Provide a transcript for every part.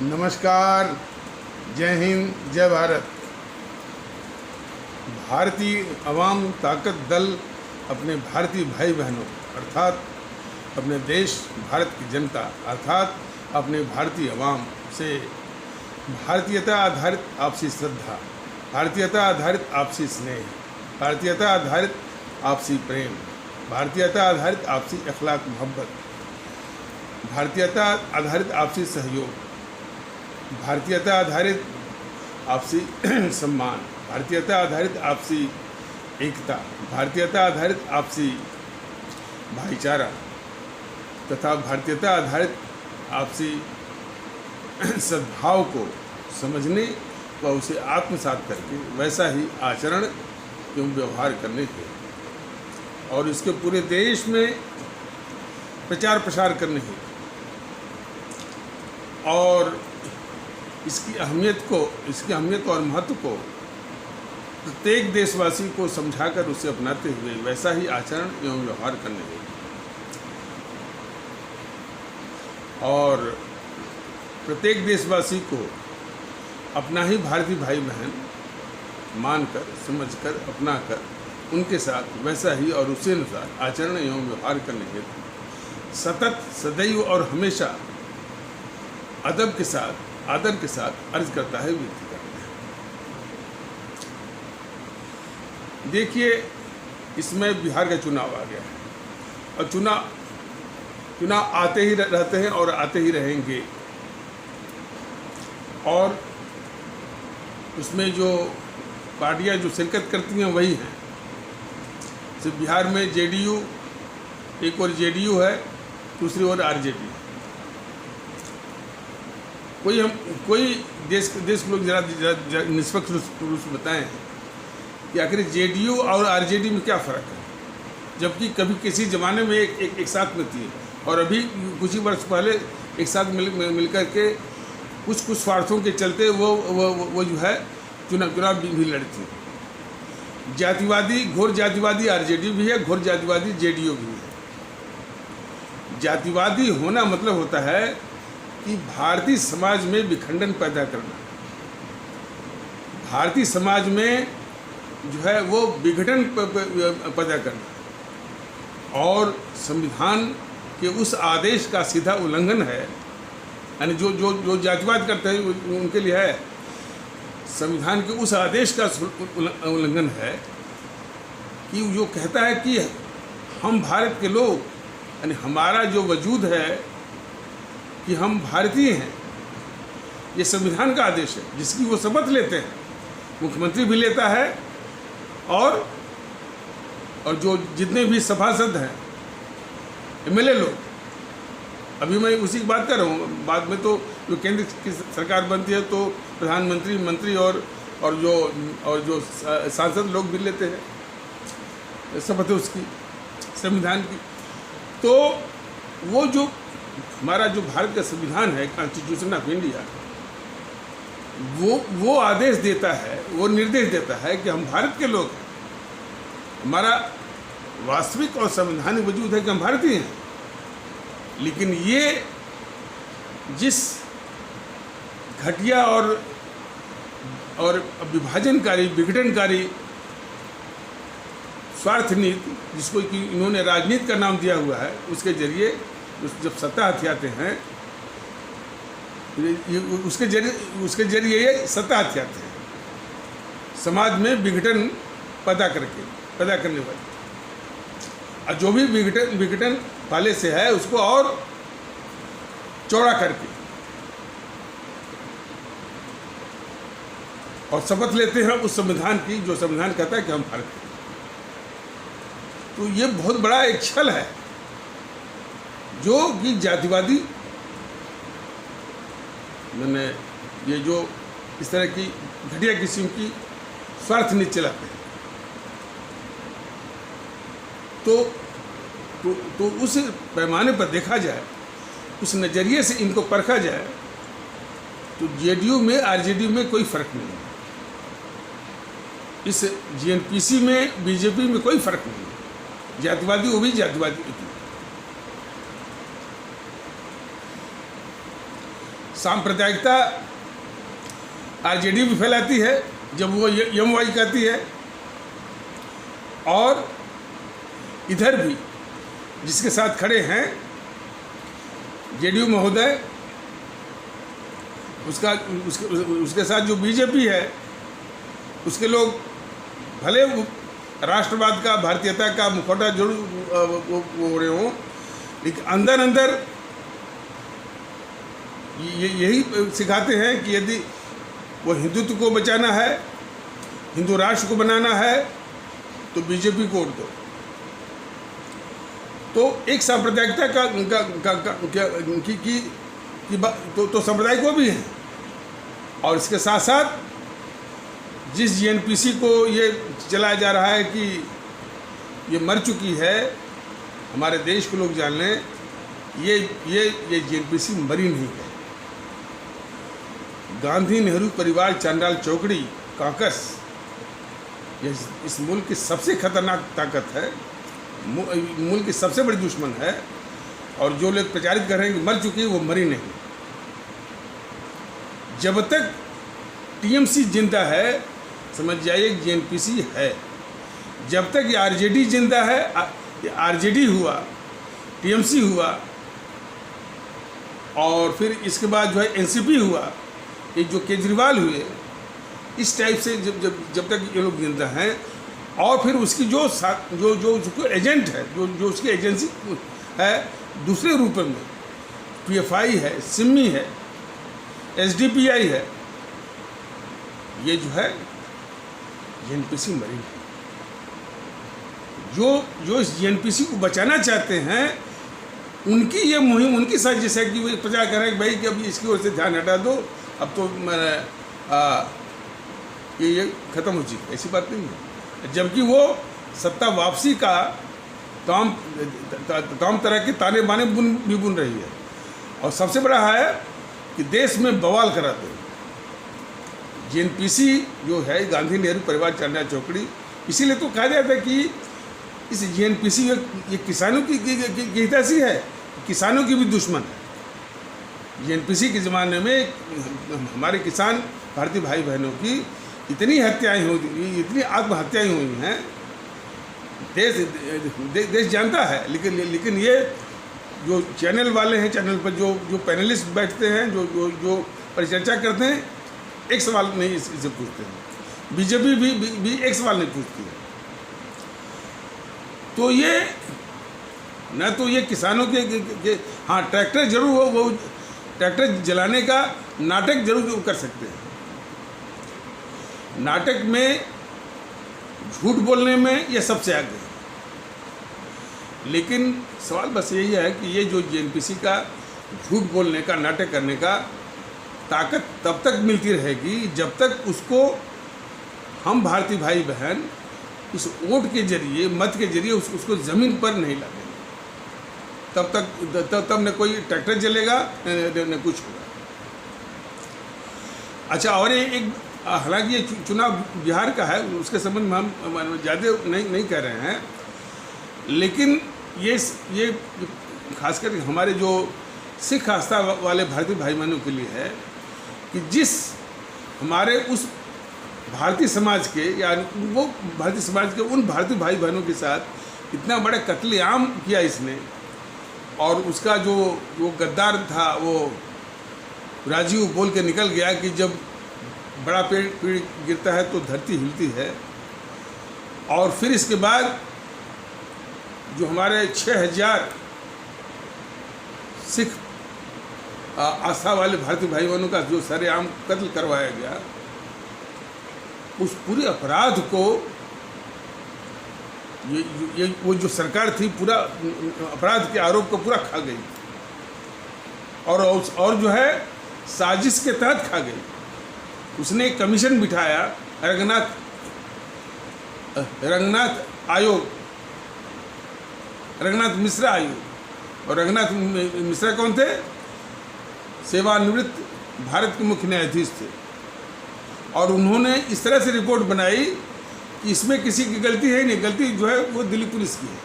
नमस्कार, जय हिंद, जय भारत। भारतीय अवाम ताकत दल अपने भारतीय भाई बहनों अर्थात अपने देश भारत की जनता अर्थात अपने भारतीय अवाम से भारतीयता आधारित आपसी श्रद्धा, भारतीयता आधारित आपसी स्नेह, भारतीयता आधारित आपसी प्रेम, भारतीयता आधारित आपसी अखलाक मोहब्बत, भारतीयता आधारित आपसी सहयोग, भारतीयता आधारित आपसी सम्मान, भारतीयता आधारित आपसी एकता, भारतीयता आधारित आपसी भाईचारा तथा भारतीयता आधारित आपसी सद्भाव को समझने व उसे आत्मसात करके वैसा ही आचरण एवं व्यवहार करने के और इसके पूरे देश में प्रचार प्रसार करने के और इसकी अहमियत और महत्व को प्रत्येक देशवासी को समझाकर उसे अपनाते हुए वैसा ही आचरण एवं व्यवहार करने के और प्रत्येक देशवासी को अपना ही भारतीय भाई बहन मानकर, समझकर, अपनाकर उनके साथ वैसा ही और उसी अनुसार आचरण एवं व्यवहार करने के सतत, सदैव और हमेशा अदब के साथ, आदर के साथ अर्ज करता है, विनती करता है। देखिए, इसमें बिहार का चुनाव आ गया है और चुनाव आते ही रहते हैं और आते ही रहेंगे और उसमें जो पार्टियां जो शिरकत करती हैं वही हैं। सिर्फ बिहार में जेडीयू, एक और जेडीयू है, दूसरी ओर आरजेडी। कोई देश के लोग जरा निष्पक्ष रूप से बताएं कि आखिर जेडीयू और आरजेडी में क्या फ़र्क है, जबकि कभी किसी ज़माने में एक साथ में थी और अभी कुछ ही वर्ष पहले एक साथ मिल कर के कुछ स्वार्थों के चलते वो जो है चुनाव भी लड़ती। जातिवादी, घोर जातिवादी आरजेडी भी है, घोर जातिवादी जेडीयू भी है। जातिवादी होना मतलब होता है कि भारतीय समाज में विखंडन पैदा करना, भारतीय समाज में जो है वो विघटन पैदा करना और संविधान के उस आदेश का सीधा उल्लंघन है। यानी जो जातिवाद करते हैं उनके लिए है संविधान के उस आदेश का उल्लंघन है कि जो कहता है कि हम भारत के लोग, यानी हमारा जो वजूद है कि हम भारतीय हैं, ये संविधान का आदेश है जिसकी वो शपथ लेते हैं, मुख्यमंत्री भी लेता है और जो जितने भी सभासद हैं, एमएलए लोग। अभी मैं उसी की बात कर रहा हूँ, बाद में तो जो केंद्र की सरकार बनती है तो प्रधानमंत्री, मंत्री और जो सांसद लोग भी लेते हैं शपथ उसकी, संविधान की। तो वो जो हमारा जो भारत का संविधान है, कॉन्स्टिट्यूशन ऑफ इंडिया, वो आदेश देता है, वो निर्देश देता है कि हम भारत के लोग हैं, हमारा वास्तविक और संवैधानिक वजूद है कि हम भारतीय हैं। लेकिन ये जिस घटिया और विभाजनकारी, विघटनकारी स्वार्थ नीति, जिसको कि इन्होंने राजनीति का नाम दिया हुआ है, उसके जरिए जब सत्ता हथियाते हैं, उसके जरिए ये सत्ता हथियाते हैं, समाज में विघटन पैदा करने वाले, और जो भी विघटन पहले से है उसको और चौड़ा करके और शपथ लेते हैं उस संविधान की, जो संविधान कहता है कि हम भारत हैं। तो ये बहुत बड़ा एक छल है जो कि जातिवादी, मैंने ये जो इस तरह की घटिया किस्म की स्वार्थ नीति चलाते हैं, तो उस पैमाने पर देखा जाए, उस नज़रिए से इनको परखा जाए, तो जेडीयू में आरजेडी में कोई फ़र्क नहीं है, इस जीएनपीसी में बीजेपी में कोई फ़र्क नहीं है। जातिवादी वो भी जातिवादी, सांप्रदायिकता आरजेडी भी फैलाती है जब वो यमवाई कहती है, और इधर भी जिसके साथ खड़े हैं जेडीयू महोदय, उसके साथ जो बीजेपी है, उसके लोग भले राष्ट्रवाद का, भारतीयता का मुखौटा जरूर वो रहे हों, लेकिन अंदर अंदर यही सिखाते हैं कि यदि वो हिंदुत्व को बचाना है, हिंदू राष्ट्र को बनाना है, तो बीजेपी को वोट दो। तो एक सांप्रदायिकता तो सांप्रदायिक को भी है, और इसके साथ साथ जिस जीएनपीसी को ये चलाया जा रहा है कि ये मर चुकी है, हमारे देश के लोग जान लें ये जीएनपीसी मरी नहीं है। गांधी नेहरू परिवार चांडाल चौकड़ी कांकस ये इस मुल्क की सबसे खतरनाक ताकत है, मुल्क की सबसे बड़ी दुश्मन है, और जो लोग प्रचारित कर रहे हैं कि मर चुकी है, वो मरी नहीं। जब तक टीएमसी जिंदा है समझ जाइए जीएनपीसी है, जब तक ये आरजेडी जिंदा है, आरजेडी हुआ, टीएमसी हुआ, और फिर इसके बाद जो है एनसीपी हुआ, ये जो केजरीवाल हुए, इस टाइप से जब तक ये लोग जिंदा हैं, और फिर उसकी जो उसको एजेंट है, जो उसकी एजेंसी है दूसरे रूप में, पीएफआई है, सिमी है, एसडीपीआई है, ये जो है जीएनपीसी मरी है। जो इस जीएनपीसी को बचाना चाहते हैं, उनकी ये मुहिम, उनकी साजिश है कि वो प्रचार कर रहे हैं कि भाई कि अब इसकी ओर से ध्यान हटा दो, अब तो ये ख़त्म हो चुकी। ऐसी बात नहीं है, जबकि वो सत्ता वापसी का तमाम तरह के ताने बाने बुन रही है, और सबसे बड़ा है कि देश में बवाल करा दो। जीएनपीसी जो है गांधी नेहरू परिवार चांडाल चौकड़ी, इसीलिए तो कहा जाता है कि इस जीएनपीसी ये किसानों की हितैषी है, किसानों की भी दुश्मन है। जीएनपीसी के ज़माने में हमारे किसान भारतीय भाई बहनों की इतनी हत्याएं हुई, इतनी आत्महत्याएं हुई हैं, देश जानता है। लेकिन ये जो चैनल वाले हैं, चैनल पर जो पैनलिस्ट बैठते हैं, जो परिचर्चा करते हैं, एक सवाल नहीं इससे पूछते हैं। बीजेपी भी एक सवाल नहीं पूछती है। तो ये न तो ये किसानों के हाँ, ट्रैक्टर जरूर वो ट्रैक्टर जलाने का नाटक जरूर कर सकते हैं। नाटक में झूठ बोलने में ये सबसे आगे है। लेकिन सवाल बस यही है कि ये जो जीएनपीसी का झूठ बोलने का, नाटक करने का ताकत तब तक मिलती रहेगी जब तक उसको हम भारतीय भाई बहन इस वोट के जरिए, मत के जरिए उसको ज़मीन पर नहीं लाएंगे। तब न कोई ट्रैक्टर चलेगा न कुछ होगा। अच्छा, और एक हालांकि ये चुनाव बिहार का है, उसके संबंध में हम ज़्यादा नहीं कह रहे हैं, लेकिन ये खासकर हमारे जो सिख आस्था वाले भारतीय भाई बहनों के लिए है कि जिस हमारे उस भारतीय समाज के, या वो भारतीय समाज के उन भारतीय भाई बहनों के साथ इतना बड़ा कत्लेआम किया इसने, और उसका जो गद्दार था वो राजीव बोल के निकल गया कि जब बड़ा पेड़ गिरता है तो धरती हिलती है। और फिर इसके बाद जो हमारे 6000 सिख आस्था वाले भारतीय भाई बहनों का जो सरेआम कत्ल करवाया गया, उस पूरे अपराध को वो जो सरकार थी पूरा अपराध के आरोप को पूरा खा गई, और जो है साजिश के तहत खा गई। उसने एक कमीशन बिठाया, रंगनाथ मिश्रा आयोग। और रंगनाथ मिश्रा कौन थे? सेवानिवृत्त भारत के मुख्य न्यायाधीश थे। और उन्होंने इस तरह से रिपोर्ट बनाई कि इसमें किसी की गलती है नहीं, गलती जो है वो दिल्ली पुलिस की है।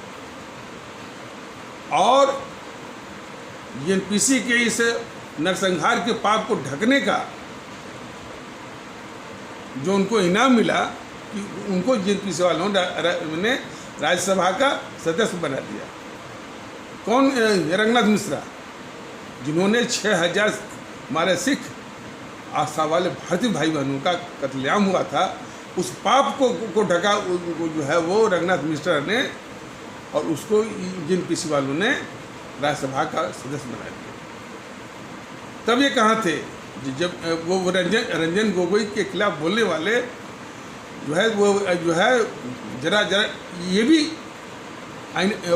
और जीएनपीसी के इस नरसंहार के पाप को ढकने का जो उनको इनाम मिला कि उनको जेएनपीसी वालों ने राज्यसभा का सदस्य बना दिया। कौन? रंगनाथ मिश्रा, जिन्होंने 6000 हमारे सिख आस्था वाले भारतीय भाई बहनों का कत्लेआम हुआ था, उस पाप को ढका जो है वो रंगनाथ मिश्रा ने, और उसको जेएनपीसी वालों ने राज्यसभा का सदस्य बना दिया। तब ये कहाँ थे जब वो रंजन गोगोई के खिलाफ बोलने वाले जो है जरा ये भी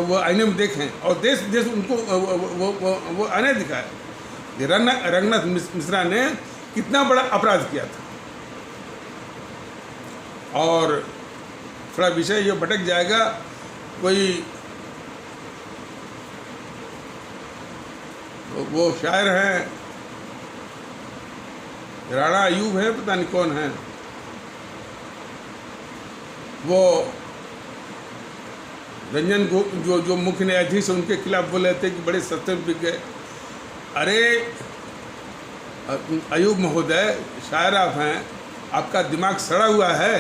वो आईने में देखें और देश उनको वो आने दिखाए कि रंगनाथ मिश्रा ने कितना बड़ा अपराध किया था। और थोड़ा विषय ये भटक जाएगा, कोई वो शायर हैं, राणा अयूब है, पता नहीं कौन है, वो रंजन जो मुख्य न्यायाधीश उनके खिलाफ बोले थे कि बड़े सस्ते में बिक गए। अरे अयूब महोदय, शायर आप हैं, आपका दिमाग सड़ा हुआ है।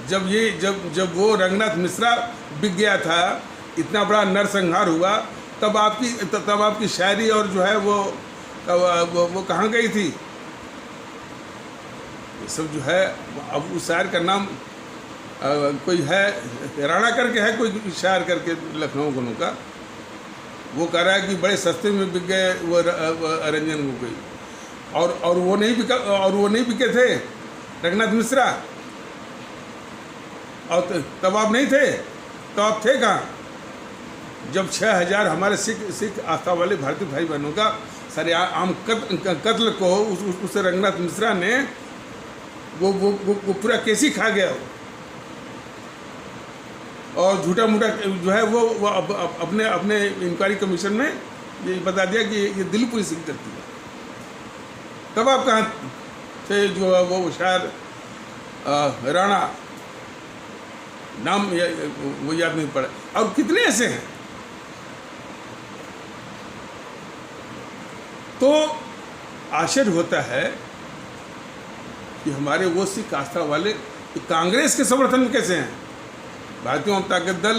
जब वो रंगनाथ मिश्रा बिक गया था, इतना बड़ा नरसंहार हुआ, तब आपकी शायरी और जो है वो कहाँ गई थी? ये सब जो है, अब उस शायर का नाम कोई है, राणा करके है, कोई शायर करके लखनऊ गुनों का, वो कह रहा है कि बड़े सस्ते में बिक गए वो रंजन गोगोई, और वो नहीं बिके थे रंगनाथ मिश्रा। और तब आप नहीं थे, तो आप थे कहाँ जब 6000 हमारे सिख आस्था वाले भारतीय भाई बहनों का सरेआम कत्ल को उस रंगनाथ मिश्रा ने वो पूरा केस ही खा गया। और झूठा मूठा जो है वो अपने इंक्वायरी कमीशन में ये बता दिया कि ये दिल्ली पुलिस की करती है। तब आप कहाँ थे? जो वो शायर राणा, नाम वो याद नहीं पड़ा। और कितने ऐसे हैं। तो आश्चर्य होता है कि हमारे वो सिख आस्था वाले कांग्रेस के समर्थन में कैसे हैं। भारतीय जनता दल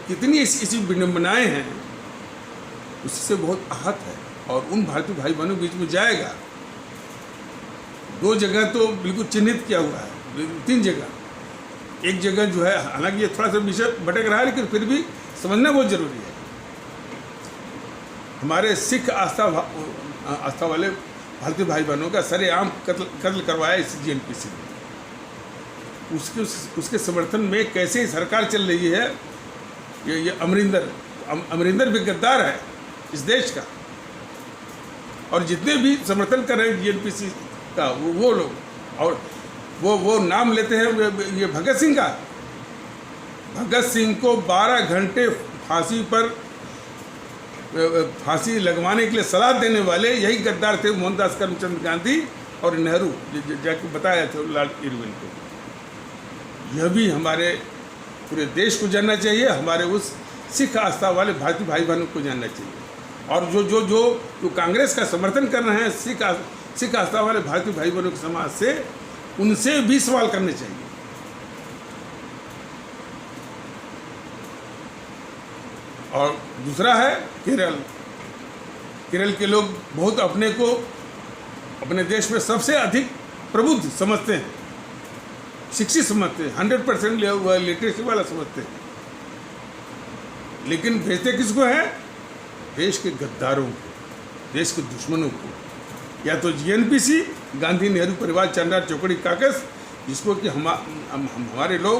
कितनी ऐसी विडंबनाएं हैं, उससे बहुत आहत है और उन भारतीय भाई बहनों के बीच में जाएगा। 2 जगह तो बिल्कुल चिन्हित किया हुआ है, 3 जगह। एक जगह जो है, हालांकि ये थोड़ा सा विषय भटक रहा है, लेकिन फिर भी समझना बहुत जरूरी है। हमारे सिख आस्था वाले भारतीय भाई बहनों का सरेआम कत्ल करवाया इस जेएनपीसी ने। उसके समर्थन में कैसे सरकार चल रही है। ये अमरिंदर भी गद्दार है इस देश का, और जितने भी समर्थन कर रहे हैं जेएनपीसी का वो लोग, और वो नाम लेते हैं ये भगत सिंह का। भगत सिंह को 12 घंटे फांसी लगवाने के लिए सलाह देने वाले यही गद्दार थे, मोहनदास करमचंद गांधी और नेहरू, जाके बताया था लॉर्ड इरविन को। यह भी हमारे पूरे देश को जानना चाहिए, हमारे उस सिख आस्था वाले भारतीय भाई बहनों को जानना चाहिए। और जो कांग्रेस का समर्थन कर रहे हैं सिख आस्था वाले भारतीय भाई बहनों के समाज से, उनसे भी सवाल करने चाहिए। और दूसरा है केरल के लोग बहुत अपने को अपने देश में सबसे अधिक प्रबुद्ध समझते हैं, शिक्षित समझते हैं, 100% लिटरेसी वाला समझते हैं। लेकिन भेजते किसको है? देश के गद्दारों को, देश के दुश्मनों को, या तो जेएनपीसी, गांधी नेहरू परिवार, चंद्रा चौकड़ी काकस, जिसको कि हमारे लोग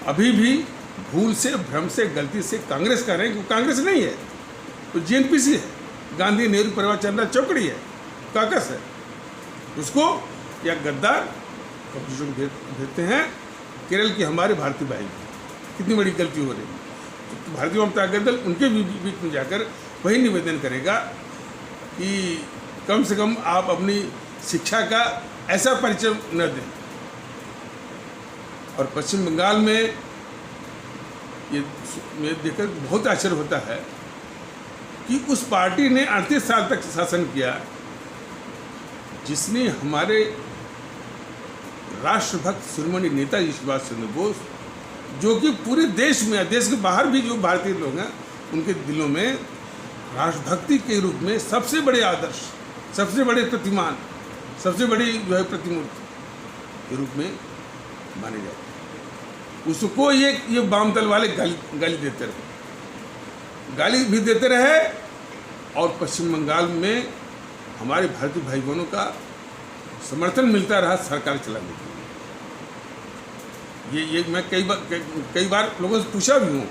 अभी भी भूल से, भ्रम से, गलती से कांग्रेस कह रहे हैं। क्योंकि कांग्रेस नहीं है तो जेएनपीसी है, गांधी नेहरू परिवार चंद्रा चौकड़ी है, काकस है, उसको या गद्दार कम्युनिस्ट भेजते हैं। केरल के हमारे भारतीय भाई, कितनी बड़ी गलती हो रही है। तो भारतीय जनता दल उनके बीच में जाकर वही निवेदन करेगा कि कम से कम आप अपनी शिक्षा का ऐसा परिचय न दें। और पश्चिम बंगाल में ये देखकर बहुत आश्चर्य होता है कि उस पार्टी ने 38 साल तक शासन किया, जिसने हमारे राष्ट्रभक्त शिरोमणि नेताजी सुभाष चंद्र बोस, जो कि पूरे देश में, देश के बाहर भी जो भारतीय लोग हैं उनके दिलों में राष्ट्रभक्ति के रूप में सबसे बड़े आदर्श, सबसे बड़े प्रतिमान, सबसे बड़ी जो है प्रतिमूर्ति के रूप में माने जाते हैं। उसको ये वाम दल वाले गाली देते रहे, गाली भी देते रहे, और पश्चिम बंगाल में हमारे भारतीय भाई बहनों का समर्थन मिलता रहा सरकार चलाने के लिए। ये मैं कई बार लोगों से पूछा भी हूँ,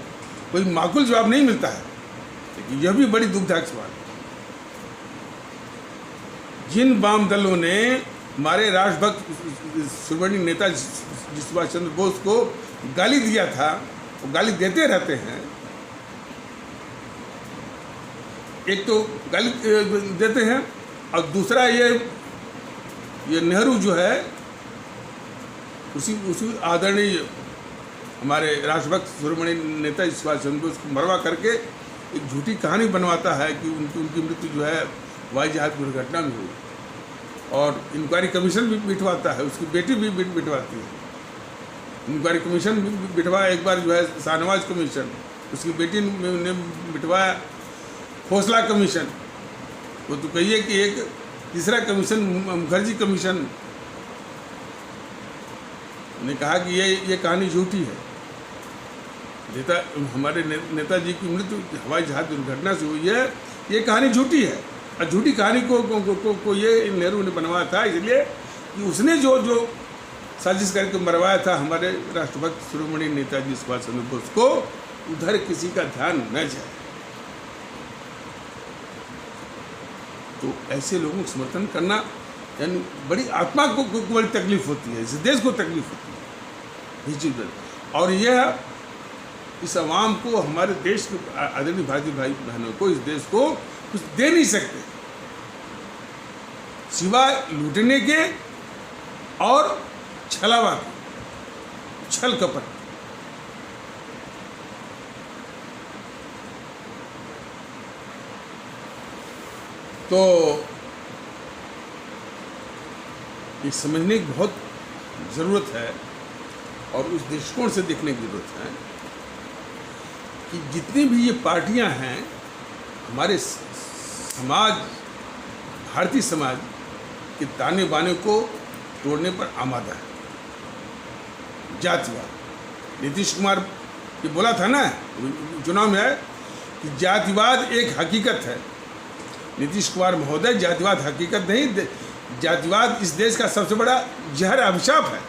कोई माकूल जवाब नहीं मिलता है, लेकिन यह भी बड़ी दुखदायक सवाल है। जिन वाम दलों ने हमारे राष्ट्रभक्त शिरोमणि नेता सुभाष चंद्र बोस को गाली दिया था, वो गाली देते रहते हैं। एक तो गाली देते हैं, और दूसरा ये नेहरू जो है उसी आदरणीय हमारे राष्ट्रभक्त शिरोमणि नेता सुभाष चंद्र बोस को मरवा करके एक झूठी कहानी बनवाता है कि उनकी मृत्यु जो है हवाई जहाज दुर्घटना में हुई, और इंक्वायरी कमीशन भी बिठवाता है, उसकी बेटी भी बिठवाती है। इंक्वायरी कमीशन भी बिठवाया एक बार जो है शाहनवाज कमीशन, उसकी बेटी ने बिठवाया खोसला कमीशन। वो तो कहिए कि एक तीसरा कमीशन मुखर्जी कमीशन ने कहा कि ये कहानी झूठी है। हमारे नेताजी की मृत्यु हवाई जहाज दुर्घटना से हुई है, ये कहानी झूठी है। और झूठी कहानी को ये नेहरू ने बनवाया था, इसलिए कि उसने जो साजिश करके मरवाया था हमारे राष्ट्रभक्त शिरोमणि नेताजी सुभाष चंद्र बोस को, उधर किसी का ध्यान न जाए। तो ऐसे लोगों को समर्थन करना यानी बड़ी आत्मा को बड़ी तकलीफ होती है, इस देश को तकलीफ होती है ये चीज़। और यह इस आवाम को, हमारे देश के आदरणीय भारतीय भाई बहनों को, इस देश को कुछ दे नहीं सकते सिवाय लूटने के और छलावा के, छल कपट। तो ये समझने की बहुत ज़रूरत है, और उस दृष्टिकोण से देखने की ज़रूरत है कि जितनी भी ये पार्टियां हैं, हमारे समाज, भारतीय समाज के ताने बाने को तोड़ने पर आमादा है। जातिवाद, नीतीश कुमार ये बोला था ना चुनाव में कि जातिवाद एक हकीकत है। नीतीश कुमार महोदय, जातिवाद हकीकत नहीं, जातिवाद इस देश का सबसे बड़ा जहर अभिशाप है।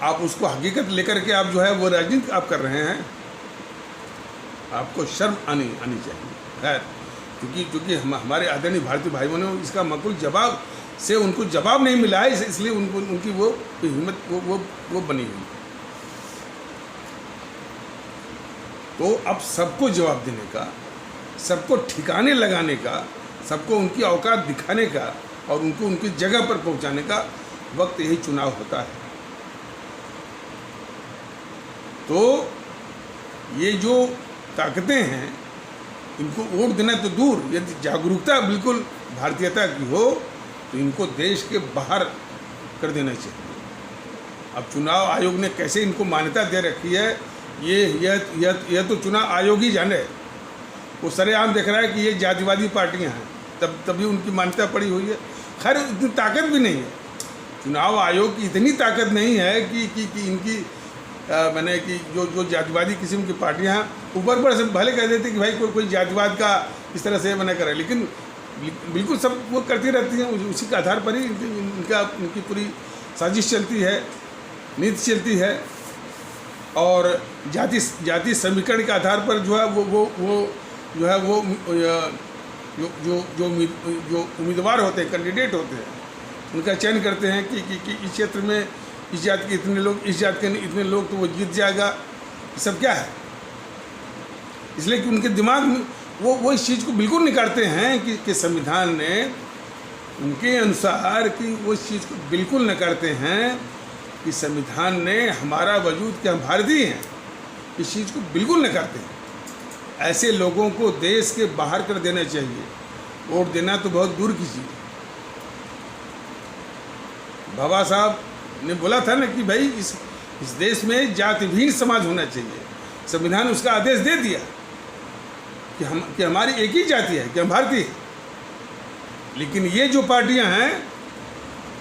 आप उसको हकीकत लेकर के आप जो है वो राजनीति आप कर रहे हैं, आपको शर्म आनी चाहिए। खैर, क्योंकि हमारे आदरणीय भारतीय भाई बहनों इसका माकूल जवाब से उनको जवाब नहीं मिला है, इसलिए उनकी वो हिम्मत वो बनी हुई। तो अब सबको जवाब देने का, सबको ठिकाने लगाने का, सबको उनकी औकात दिखाने का और उनको उनकी जगह पर पहुंचाने का वक्त यही चुनाव होता है। तो ये जो ताकतें हैं, इनको वोट देना तो दूर, यदि जागरूकता बिल्कुल भारतीयता की हो तो इनको देश के बाहर कर देना चाहिए। अब चुनाव आयोग ने कैसे इनको मान्यता दे रखी है, यह तो चुनाव आयोग ही जाने। वो सरेआम देख रहा है कि ये जातिवादी पार्टियां हैं, तभी उनकी मान्यता पड़ी हुई है। खैर, इतनी ताकत भी नहीं है, चुनाव आयोग की इतनी ताकत नहीं है कि इनकी मैंने कि जो जातिवादी किस्म की पार्टियां हैं, ऊपर से भले कह देते कि भाई कोई जातिवाद का इस तरह से मना करे, लेकिन बिल्कुल सब वो करती रहती हैं। उसी के आधार पर ही इनकी पूरी साजिश चलती है, नीति चलती है, और जाति समीकरण के आधार पर जो है वो जो उम्मीदवार होते हैं, कैंडिडेट होते हैं, उनका चयन करते हैं कि इस क्षेत्र में इस जात के इतने लोग, इस जात के इतने लोग, तो वो जीत जाएगा। ये सब क्या है? इसलिए कि उनके दिमाग में वो इस चीज़ को बिल्कुल निकालते हैं कि संविधान ने उनके अनुसार कि वो इस चीज़ को बिल्कुल नकारते हैं कि संविधान ने हमारा वजूद कि हम भारतीय हैं, इस चीज़ को बिल्कुल नकारते हैं। ऐसे लोगों को देश के बाहर कर देना चाहिए। वोट देना तो बहुत दूर की चीज़। बाबा साहब ने बोला था ना कि भाई इस देश में जातिहीन समाज होना चाहिए। संविधान उसका आदेश दे दिया कि हमारी एक ही जाति है, कि हम भारतीय हैं। लेकिन ये जो पार्टियां हैं,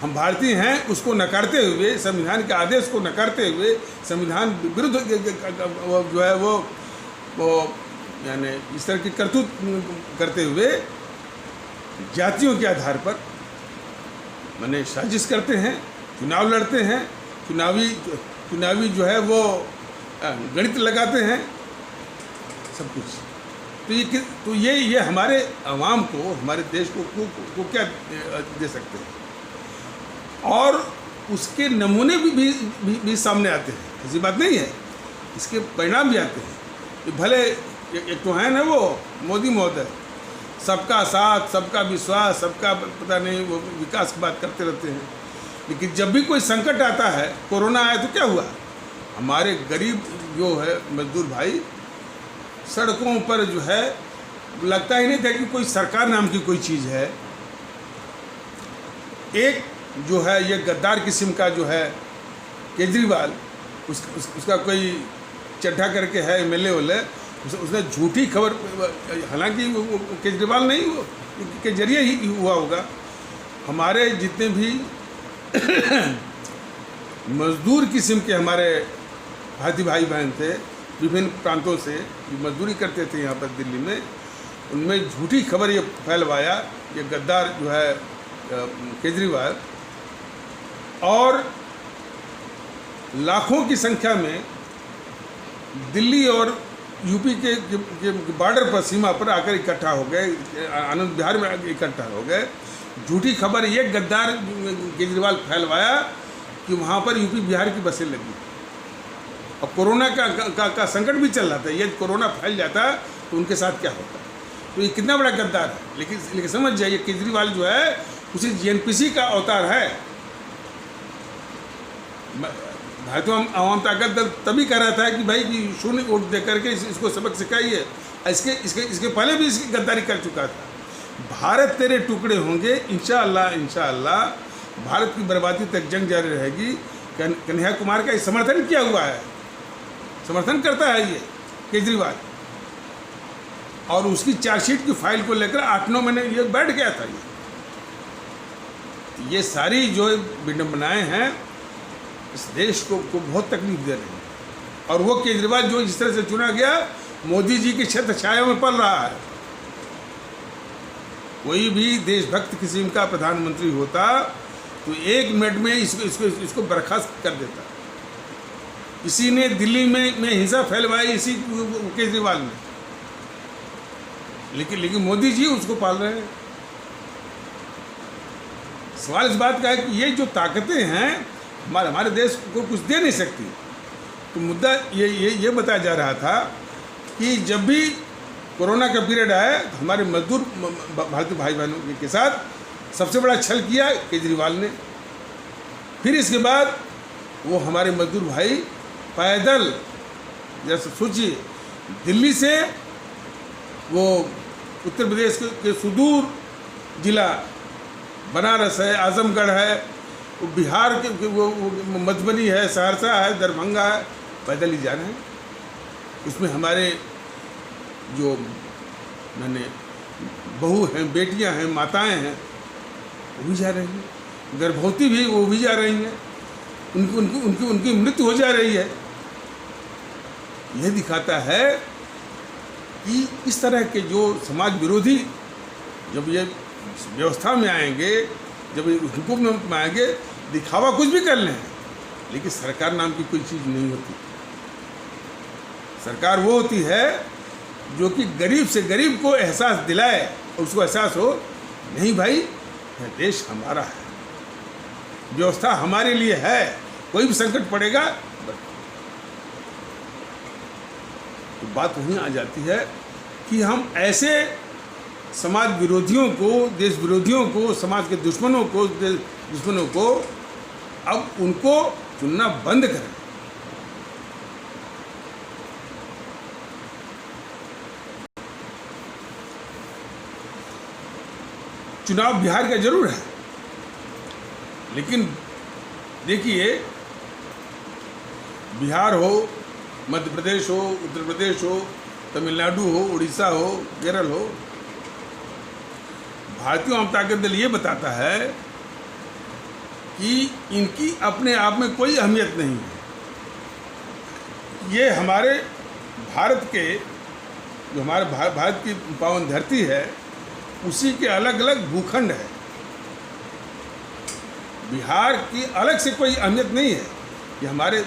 हम भारतीय हैं उसको नकारते हुए, संविधान के आदेश को नकारते हुए, संविधान विरुद्ध जो है वो यानी इस तरह की करतूत करते हुए जातियों के आधार पर माने साजिश करते हैं, चुनाव लड़ते हैं, चुनावी जो है वो गणित लगाते हैं, सब कुछ। तो ये हमारे आवाम को, हमारे देश को क्या दे सकते हैं। और उसके नमूने भी सामने आते हैं, ऐसी बात नहीं है, इसके परिणाम भी आते हैं। कि भले एक तो है ना वो मोदी महोदय, सबका साथ, सबका विश्वास, सबका पता नहीं वो विकास की बात करते रहते हैं। लेकिन जब भी कोई संकट आता है, कोरोना आया तो क्या हुआ, हमारे गरीब जो है मजदूर भाई सड़कों पर जो है, लगता ही नहीं था कि कोई सरकार नाम की कोई चीज़ है। एक जो है ये गद्दार किस्म का जो है केजरीवाल, उसका कोई चड्ढा करके है एमएलए वाले, उसने झूठी खबर, हालांकि वो केजरीवाल नहीं, वो के जरिए ही हुआ होगा। हमारे जितने भी मजदूर किस्म के हमारे भारतीय भाई बहन थे विभिन्न प्रांतों से, मजदूरी करते थे यहाँ पर दिल्ली में, उनमें झूठी खबर ये फैलवाया ये गद्दार जो है केजरीवाल, और लाखों की संख्या में दिल्ली और यूपी के बॉर्डर पर, सीमा पर आकर इकट्ठा हो गए, आनंद विहार में इकट्ठा हो गए। झूठी खबर ये गद्दार केजरीवाल फैलवाया कि वहाँ पर यूपी बिहार की बसें लगी। अब कोरोना का संकट भी चल रहा था, ये कोरोना फैल जाता तो उनके साथ क्या होता। तो ये कितना बड़ा गद्दार है। लेकिन समझ जाइए केजरीवाल जो है उसी जीएनपीसी का अवतार है। भारतीय आवाम ताकत दल तभी कह रहा था कि भाई कि शून्य वोट दे करके इसको सबक सिखाइए। इसके पहले भी इसकी गद्दारी कर चुका था। भारत तेरे टुकड़े होंगे, इंशाअल्लाह भारत की बर्बादी तक जंग जारी रहेगी। कन्हैया कुमार का समर्थन किया हुआ है, समर्थन करता है ये केजरीवाल, और उसकी चार्जशीट की फाइल को लेकर 8-9 महीने ये बैठ गया था। ये सारी जो विडंबनाएं हैं इस देश को बहुत तकलीफ दे रही हैं। और वो केजरीवाल जो इस तरह से चुना गया, मोदी जी की छत्र छाया में पल रहा है। कोई भी देशभक्त किस्म का प्रधानमंत्री होता तो 1 मिनट में इसको बर्खास्त कर देता। इसी ने दिल्ली में हिंसा फैलवाई, इसी केजरीवाल ने, लेकिन मोदी जी उसको पाल रहे हैं। सवाल इस बात का है कि ये जो ताकतें हैं हमारे देश को कुछ दे नहीं सकती। तो मुद्दा ये बताया जा रहा था कि जब भी कोरोना का पीरियड आया तो हमारे मजदूर भारतीय भाई बहनों के साथ सबसे बड़ा छल किया केजरीवाल ने। फिर इसके बाद वो हमारे मजदूर भाई पैदल, जैसे सोचिए दिल्ली से वो उत्तर प्रदेश के सुदूर जिला बनारस है, आजमगढ़ है, वो बिहार के वो मधुबनी है, सहरसा है, दरभंगा है, पैदल ही जा रहे हैं। उसमें हमारे जो मैंने बहू हैं, बेटियां हैं, माताएं हैं, वो भी जा रही हैं, गर्भवती भी वो भी जा रही हैं, उनकी मृत्यु हो जा रही है। यह दिखाता है कि इस तरह के जो समाज विरोधी जब ये व्यवस्था में आएंगे, जब ये हुकूमत में आएंगे, दिखावा कुछ भी कर लें, लेकिन सरकार नाम की कोई चीज़ नहीं होती। सरकार वो होती है जो कि गरीब से गरीब को एहसास दिलाए और उसको एहसास हो नहीं भाई यह देश हमारा है, व्यवस्था हमारे लिए है, कोई भी संकट पड़ेगा। तो बात वहीं आ जाती है कि हम ऐसे समाज विरोधियों को, देश विरोधियों को, समाज के दुश्मनों को अब उनको चुनना बंद करें। चुनाव बिहार का जरूर है, लेकिन देखिए बिहार हो, मध्य प्रदेश हो, उत्तर प्रदेश हो, तमिलनाडु हो, उड़ीसा हो, केरल हो, भारतीय जनता पार्टी दल ये बताता है कि इनकी अपने आप में कोई अहमियत नहीं है। ये हमारे भारत के, जो हमारे भारत की पावन धरती है, उसी के अलग अलग भूखंड है। बिहार की अलग से कोई अहमियत नहीं है। ये हमारे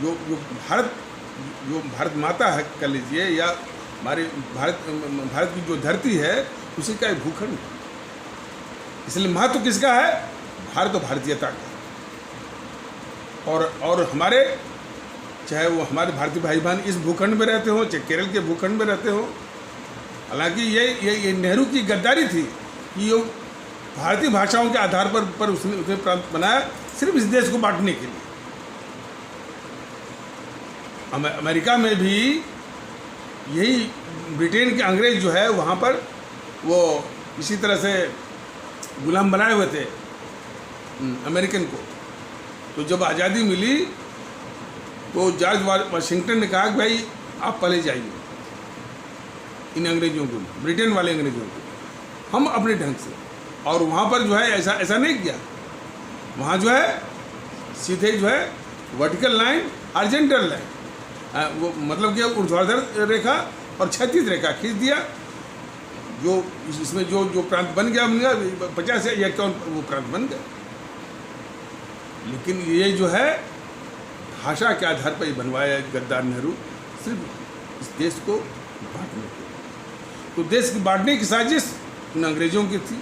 जो भारत माता है कह लीजिए, या हमारे भारत की जो धरती है उसी का एक भूखंड है। इसलिए महत्व किसका है? भारत और भारतीयता का। और हमारे, चाहे वो हमारे भारतीय भाई बहन इस भूखंड में रहते हो, चाहे केरल के भूखंड में रहते हो। हालांकि ये नेहरू की गद्दारी थी कि ये भारतीय भाषाओं के आधार पर उसने प्रांत बनाया सिर्फ इस देश को बांटने के लिए। अमेरिका में भी यही ब्रिटेन के अंग्रेज जो है वहाँ पर वो इसी तरह से गुलाम बनाए हुए थे अमेरिकन को। तो जब आज़ादी मिली तो जॉर्ज वाशिंगटन ने कहा कि भाई आप पहले जाइए इन अंग्रेजों को, ब्रिटेन वाले अंग्रेजों को, हम अपने ढंग से। और वहाँ पर जो है ऐसा नहीं किया। वहाँ जो है सीधे जो है वर्टिकल लाइन, हॉरिजॉन्टल लाइन, वो मतलब कि ऊर्ध्वाधर रेखा और क्षैतिज रेखा खींच दिया। जो इसमें जो प्रांत बन गया 50 या 51 वो प्रांत बन गया। लेकिन ये जो है भाषा के आधार पर ही बनवाया गद्दार नेहरू, सिर्फ इस देश को बांटने के लिए। तो देश की बांटने की साजिश उन अंग्रेजों की थी।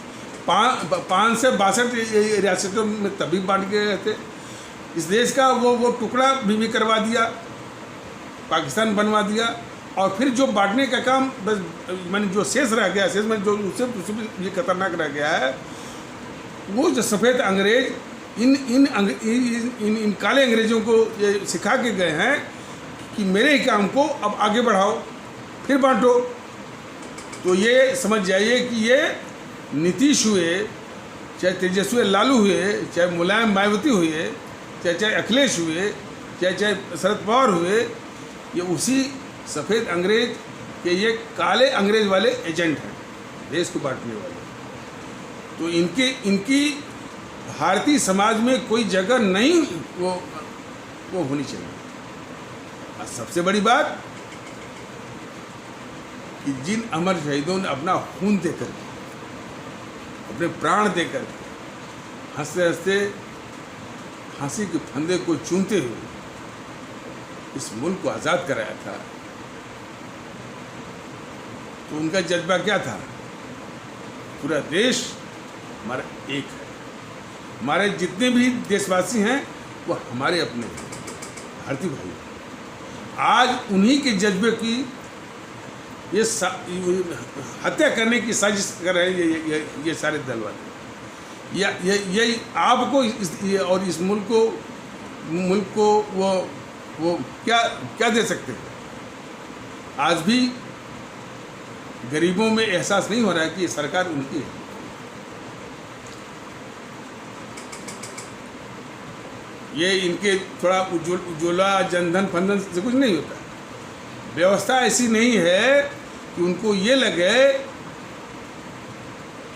5 से 62 रियासतों में तभी बांट के गए थे। इस देश का वो टुकड़ा भी करवा दिया, पाकिस्तान बनवा दिया। और फिर जो बांटने का काम बस मैंने जो शेष रह गया, शेष में जो उससे भी ये खतरनाक रह गया है, वो जो सफ़ेद अंग्रेज इन काले अंग्रेजों को ये सिखा के गए हैं कि मेरे ही काम को अब आगे बढ़ाओ, फिर बांटो। तो ये समझ जाइए कि ये नीतीश हुए, चाहे तेजस्वी लालू हुए, चाहे मुलायम मायावती हुए, चाहे अखिलेश हुए, चाहे शरद पवार हुए, ये उसी सफ़ेद अंग्रेज के ये काले अंग्रेज वाले एजेंट हैं, देश को बांटने वाले। तो इनकी भारतीय समाज में कोई जगह नहीं वो होनी चाहिए। और सबसे बड़ी बात कि जिन अमर शहीदों ने अपना खून देकर, अपने प्राण देकर, हंसते हंसते फांसी के फंदे को चूमते हुए इस मुल्क को आज़ाद कराया था, तो उनका जज्बा क्या था? पूरा देश हमारा एक है, हमारे जितने भी देशवासी हैं वो हमारे अपने भारतीय भाई। आज उन्हीं के जज्बे की ये हत्या करने की साजिश कर रहे हैं ये सारे दल वाले। ये आपको और इस मुल्क को वो क्या दे सकते हैं? आज भी गरीबों में एहसास नहीं हो रहा है कि ये सरकार उनकी है। ये इनके थोड़ा उज्ज्वला जनधन फंधन से कुछ नहीं होता। व्यवस्था ऐसी नहीं है कि उनको ये लगे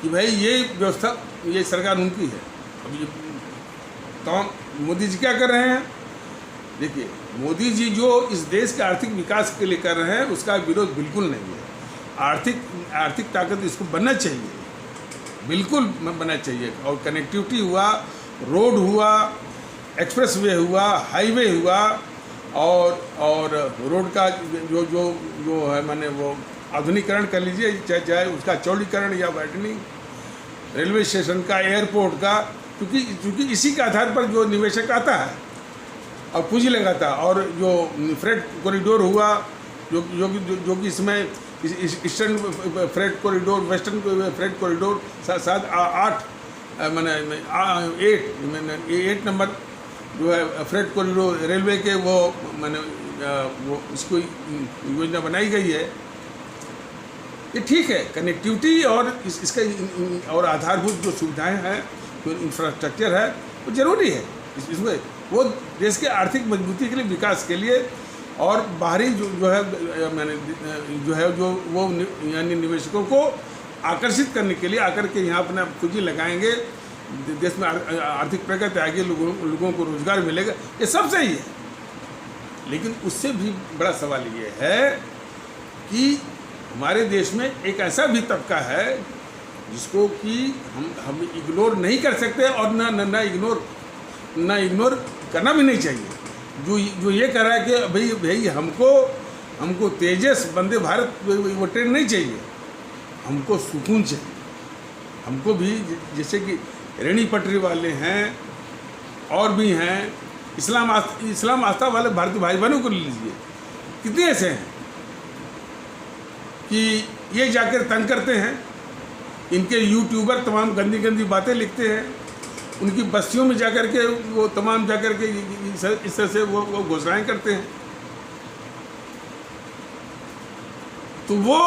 कि भाई ये व्यवस्था, ये सरकार उनकी है। अब ये तो मोदी जी क्या कर रहे हैं? देखिए, मोदी जी जो इस देश के आर्थिक विकास के लिए कर रहे हैं उसका विरोध बिल्कुल नहीं है। आर्थिक ताकत इसको बनना चाहिए, बिल्कुल बनना चाहिए। और कनेक्टिविटी हुआ, रोड हुआ, एक्सप्रेस वे हुआ, हाईवे हुआ, और रोड का जो है माने वो आधुनिकीकरण कर लीजिए, चाहे उसका चौड़ीकरण या वाइडनिंग, रेलवे स्टेशन का, एयरपोर्ट का, क्योंकि इसी के आधार पर जो निवेशक आता है और पूंजी लगाता है। और जो फ्रेट कॉरिडोर हुआ, जो कि इसमें eastern freight corridor, western freight corridor, 7-8 मैंने 8 नंबर जो है फ्रेट कॉरिडोर रेलवे के, वो मैंने वो इसको योजना बनाई गई है। ये ठीक है, कनेक्टिविटी और इसका और आधारभूत जो सुविधाएं हैं, जो इंफ्रास्ट्रक्चर है, वो ज़रूरी है। इसमें वो देश के आर्थिक मजबूती के लिए, विकास के लिए, और बाहरी जो है मैंने जो है जो वो यानी निवेशकों को आकर्षित करने के लिए आकर के यहाँ अपना पूंजी लगाएंगे, देश में आर्थिक प्रगति आएगी, लोगों को रोजगार मिलेगा, ये सब सही है। लेकिन उससे भी बड़ा सवाल ये है कि हमारे देश में एक ऐसा भी तबका है जिसको कि हम इग्नोर नहीं कर सकते, और ना इग्नोर करना भी नहीं चाहिए, जो ये कह रहा है कि भाई हमको तेजस वंदे भारत वो ट्रेन नहीं चाहिए, हमको सुकून चाहिए। हमको भी जैसे कि रेणी पटरी वाले हैं और भी हैं, इस्लाम आस्था वाले भारतीय भाई बहनों को ले लीजिए, कितने ऐसे हैं कि ये जाकर तंग करते हैं, इनके यूट्यूबर तमाम गंदी गंदी बातें लिखते हैं, उनकी बस्तियों में जाकर के वो तमाम जाकर के इस तरह से वो घोषणाएं करते हैं। तो वो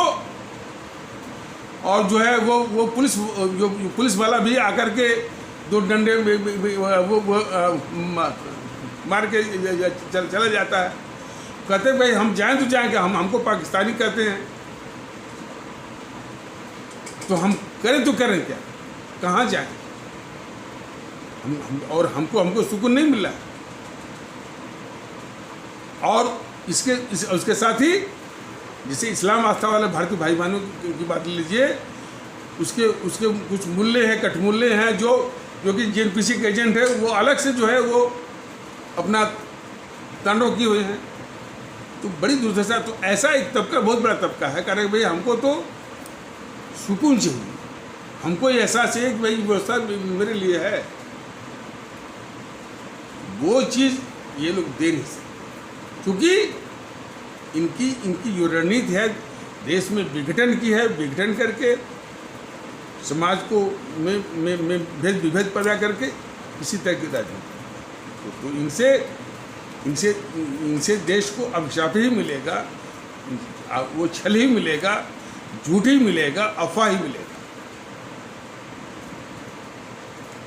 और जो है वो पुलिस वाला भी आकर के दो डंडे वो मार के चला जाता है। कहते हैं भाई हम जाएं तो जाएं, क्या हमको पाकिस्तानी कहते हैं, तो हम करें तो करें क्या, कहाँ जाएं? और हमको सुकून नहीं मिल रहा। और उसके साथ ही जैसे इस्लाम आस्था वाले भारतीय भाई बहनों की बात लीजिए, उसके कुछ मूल्य हैं, कठमूल्य हैं, जो कि जेएनपीसी के एजेंट है, वो अलग से जो है वो अपना तांडव किए हुए हैं। तो बड़ी दुर्दशा। तो ऐसा एक तबका, बहुत बड़ा तबका है, कह रहे भाई हमको तो सुकून चाहिए, हमको ये एहसास है कि भाई व्यवस्था मेरे लिए है। वो चीज़ ये लोग दे नहीं सकते, क्योंकि इनकी जो रणनीति है देश में विघटन की है, विघटन करके समाज को में भेद विभेद पैदा करके इसी तरह की राजनीति। तो इनसे देश को अभिशाप ही मिलेगा, वो छल ही मिलेगा, झूठ ही मिलेगा, अफवाह ही मिलेगा।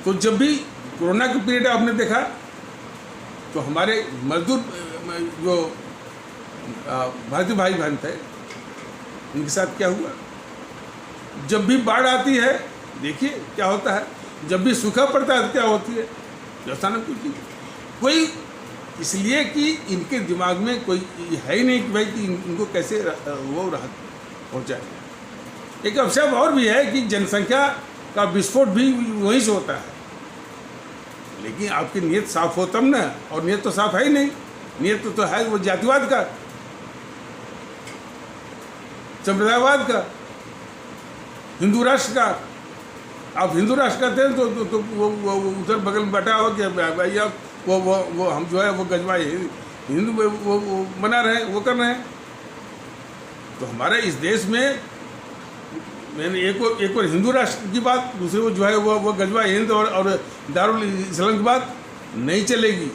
तो जब भी कोरोना के पीरियड आपने देखा तो हमारे मजदूर जो भारतीय भाई बहन थे, उनके साथ क्या हुआ। जब भी बाढ़ आती है देखिए क्या होता है, जब भी सूखा पड़ता है तो क्या होती है, व्यवस्था न कोई, इसलिए कि इनके दिमाग में कोई है ही नहीं कि भाई कि इनको कैसे वो राहत पहुँचाए। एक अवसर और भी है कि जनसंख्या का विस्फोट भी वहीं से होता है, लेकिन आपकी नीयत साफ हो तब ना, और नीयत तो साफ है ही नहीं। नीयत तो है वो जातिवाद का, संप्रदायवाद का, हिंदू राष्ट्र का। आप हिंदू राष्ट्र कहते हैं तो वो उधर बगल में बैठा हो कि भैया वो हम जो है वो गजवाए हिंदू वो मना रहे हैं, वो कर रहे हैं। तो हमारे इस देश में मैंने एक और हिंदू राष्ट्र की बात, दूसरे वो जो है वो गजवा हिंद और दारुल इस्लाम की बात नहीं चलेगी।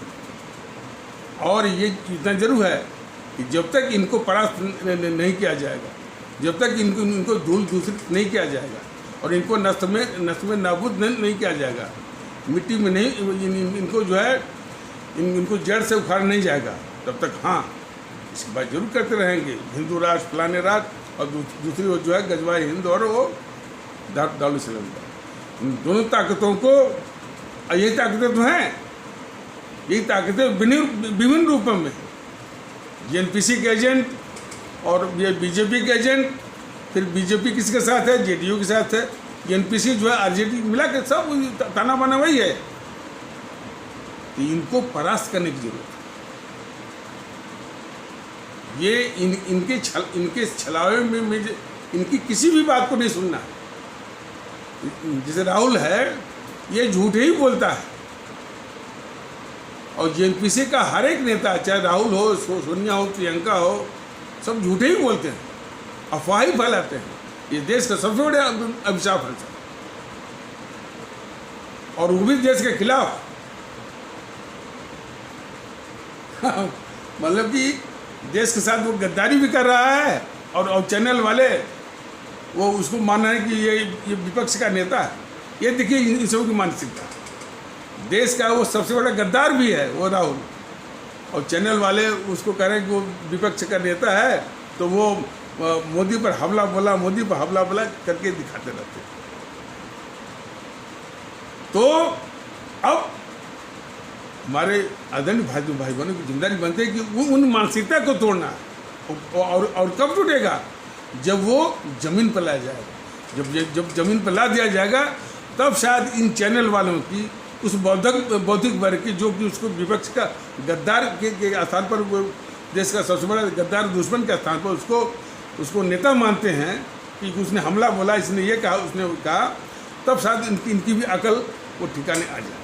और ये इतना जरूर है कि जब तक इनको परास्त नहीं किया जाएगा, जब तक इनको धूल दूषित नहीं किया जाएगा और इनको नष्ट में नाबूद नहीं किया जाएगा, मिट्टी में नहीं इनको जो है इनको जड़ से उखाड़ा नहीं जाएगा, तब तक हाँ इसकी बात जरूर करते रहेंगे, हिंदू राष्ट्र फलाने राष्ट्र, और दूसरी वो जो है गजवा हिंद और वो दारुल इस्लाम। इन दोनों ताकतों को, यही ताकतें तो हैं, यही ताकतें विभिन्न रूपों में, जेएनपीसी के एजेंट और ये बीजेपी के एजेंट, फिर बीजेपी किसके साथ है, जेडीयू के साथ है, जेएनपीसी जो है आरजेडी, मिला के सब ताना बाना वही है। तो इनको परास्त करने की जरूरत है। ये इनके छलावे में इनकी किसी भी बात को नहीं सुनना। जैसे राहुल है, ये झूठ ही बोलता है, और जेएनपीसी का हर एक नेता, चाहे राहुल हो, सोनिया हो, प्रियंका हो, सब झूठे ही बोलते हैं, अफवाह ही फैलाते हैं। ये देश का सबसे बड़ा अभिशाप है, और वो भी देश के खिलाफ। मतलब कि देश के साथ वो गद्दारी भी कर रहा है, और चैनल वाले वो उसको मानना है कि ये विपक्ष का नेता है। ये देखिए इन सबों की मानसिकता। देश का वो सबसे बड़ा गद्दार भी है वो राहुल, और चैनल वाले उसको कह रहे हैं कि वो विपक्ष का नेता है, तो वो मोदी पर हमला बोला, मोदी पर हमला बोला करके दिखाते रहते हैं। तो अब हमारे आदरणीय भाई बहनों की जिम्मेदारी बनती है कि वो उन मानसिकता को तोड़ना है। और कब टूटेगा? जब वो जमीन पर लाया जाएगा। जब जमीन पर ला दिया जाएगा तब शायद इन चैनल वालों की उस बौद्धिक वर्ग की, जो कि उसको विपक्ष का गद्दार के स्थान पर, वो देश का सबसे बड़ा गद्दार दुश्मन के स्थान पर उसको नेता मानते हैं कि उसने हमला बोला, इसने ये कहा, उसने कहा, तब शायद इनकी भी अकल वो ठिकाने आ जाए।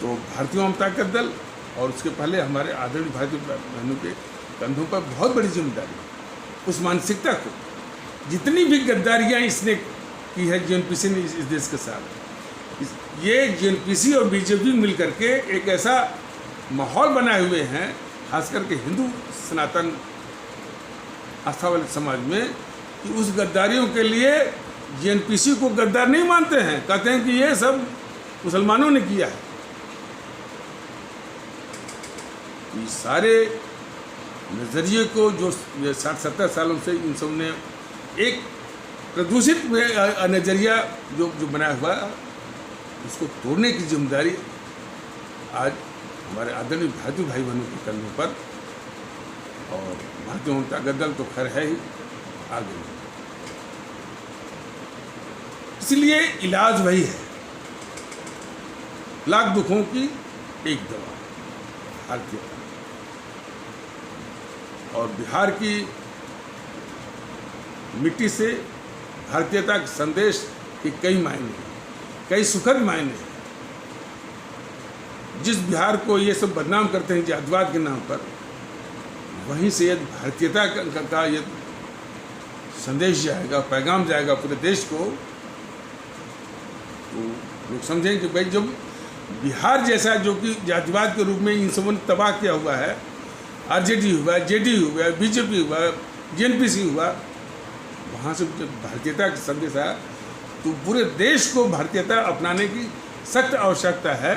तो भारतीय जनता दल और उसके पहले हमारे आदरणीय भारतीय बहनों के कंधों पर बहुत बड़ी जिम्मेदारी है। उस मानसिकता को, जितनी भी गद्दारियाँ इसने की है जेएनपीसी ने इस देश के साथ, ये जेएनपीसी और बीजेपी मिल करके एक ऐसा माहौल बनाए हुए हैं, खास करके हिंदू सनातन आस्था वाले समाज में, कि उस गद्दारियों के लिए जेएनपीसी को गद्दार नहीं मानते हैं, कहते हैं कि ये सब मुसलमानों ने किया है। ये सारे नज़रिए को जो 60-70 सालों से इन सब ने एक प्रदूषित नज़रिया जो बनाया हुआ, उसको तोड़ने की जिम्मेदारी आज हमारे आदरणीय भारतीय भाई बहनों के कंधों पर, और भारतीय जनता दल तो खैर है ही आगे। इसलिए इलाज वही है, लाख दुखों की एक दवा, भारतीयता। और बिहार की मिट्टी से भारतीयता के संदेश के कई मायने हैं, कई सुखद मायने हैं। जिस बिहार को ये सब बदनाम करते हैं जातिवाद के नाम पर, वहीं से यदि भारतीयता का ये संदेश जाएगा, पैगाम जाएगा पूरे देश को, तो लोग समझें कि भाई जब बिहार जैसा, जो कि जातिवाद के रूप में इन सबों ने तबाह किया हुआ है, आरजेडी हुआ, जेडीयू हुआ, बीजेपी हुआ, जेएनपीसी हुआ, वहाँ से जब भारतीयता का संदेश आया, तो पूरे देश को भारतीयता अपनाने की सख्त आवश्यकता है।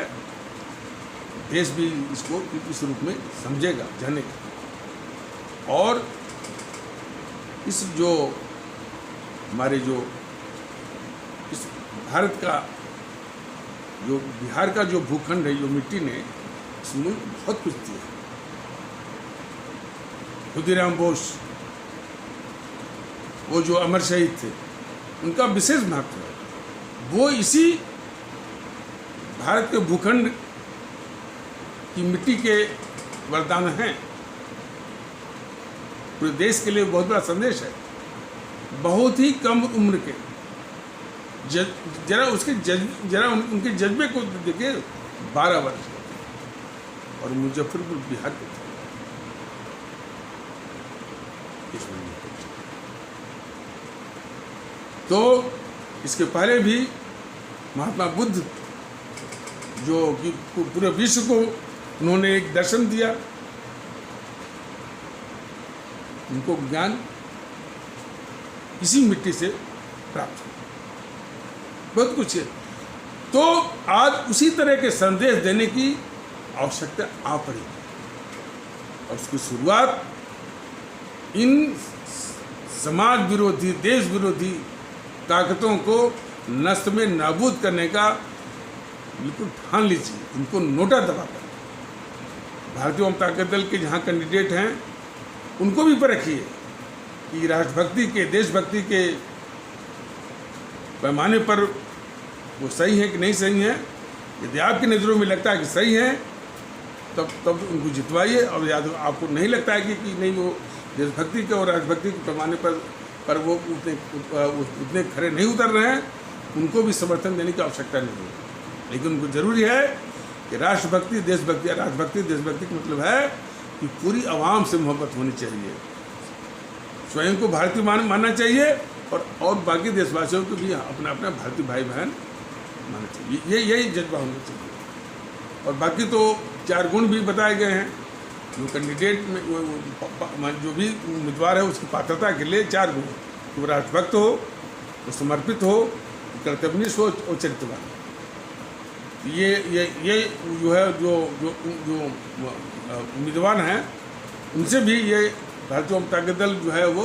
देश भी इसको इस रूप में समझेगा, जानेगा। और इस जो हमारे जो इस भारत का जो बिहार का जो भूखंड है, जो मिट्टी ने इसमें बहुत कुछ दिया। खुदीराम बोस, वो जो अमर शहीद थे, उनका विशेष महत्व है। वो इसी भारत के भूखंड की मिट्टी के वरदान हैं। पूरे देश के लिए बहुत बड़ा संदेश है। बहुत ही कम उम्र के, जरा उनके जज्बे को देखिए, 12 वर्ष के, और मुजफ्फरपुर बिहार के थे। तो इसके पहले भी महात्मा बुद्ध, जो कि पूरे विश्व को उन्होंने एक दर्शन दिया, उनको ज्ञान इसी मिट्टी से प्राप्त हुआ। बहुत कुछ है। तो आज उसी तरह के संदेश देने की आवश्यकता आ पड़ी, और उसकी शुरुआत इन समाज विरोधी, देश विरोधी ताकतों को नष्ट में नाबूद करने का बिल्कुल ठान लीजिए, इनको नोटा दबाकर। भारतीय जनता दल के जहाँ कैंडिडेट हैं, उनको भी परखिए कि राष्ट्रभक्ति के, देशभक्ति के पैमाने पर वो सही है कि नहीं सही है। यदि आपकी नज़रों में लगता है कि सही है, तब उनको जितवाइए। और यदि आपको नहीं लगता है कि नहीं, वो देशभक्ति के और राष्ट्रभक्ति के पैमाने पर वो उतने खरे नहीं उतर रहे हैं, उनको भी समर्थन देने की आवश्यकता नहीं है। लेकिन उनको ज़रूरी है कि राष्ट्रभक्ति, देशभक्ति, राष्ट्रभक्ति, देशभक्ति का मतलब है कि पूरी आवाम से मोहब्बत होनी चाहिए, स्वयं को भारतीय मानना चाहिए, और बाकी देशवासियों को भी अपना अपना भारतीय भाई बहन मानना चाहिए। यही जज्बा होना चाहिए। और बाकी तो 4 गुण भी बताए गए हैं जो कैंडिडेट में जो भी उम्मीदवार है उसकी पात्रता के लिए 4 गुण, वो राष्ट्रभक्त हो, वो समर्पित हो, कर्तव्यनिष्ठ हो और चरित्रवान। ये जो है जो जो जो उम्मीदवार हैं उनसे भी ये भारतीय जनता पार्टी दल जो है वो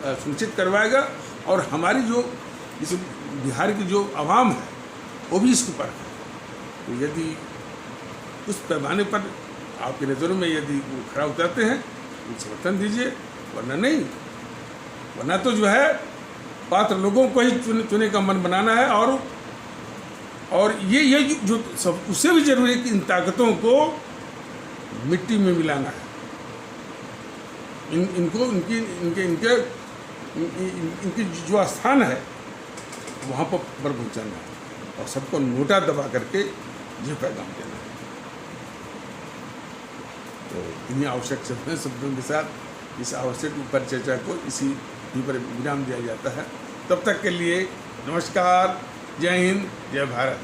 सुनिश्चित करवाएगा। और हमारी जो इस बिहार की जो आवाम है वो भी इसके ऊपर है। तो यदि उस पैमाने पर आपकी नज़रों में यदि वो खड़ा उतरते हैं तो समर्थन दीजिए, वरना नहीं। वरना तो जो है पात्र लोगों को ही चुने का मन बनाना है। और ये जो सब उससे भी जरूरी है कि इन ताकतों को मिट्टी में मिलाना है, इनको इनकी जो स्थान है वहाँ पर पहुँचाना है और सबको नोटा दबा करके ये पैगाम देना है। तो इन्हीं आवश्यक शब्दों के साथ इस आवश्यक परिचर्चा को इसी पर विराम दिया जाता है। तब तक के लिए नमस्कार, जय हिंद, जय भारत।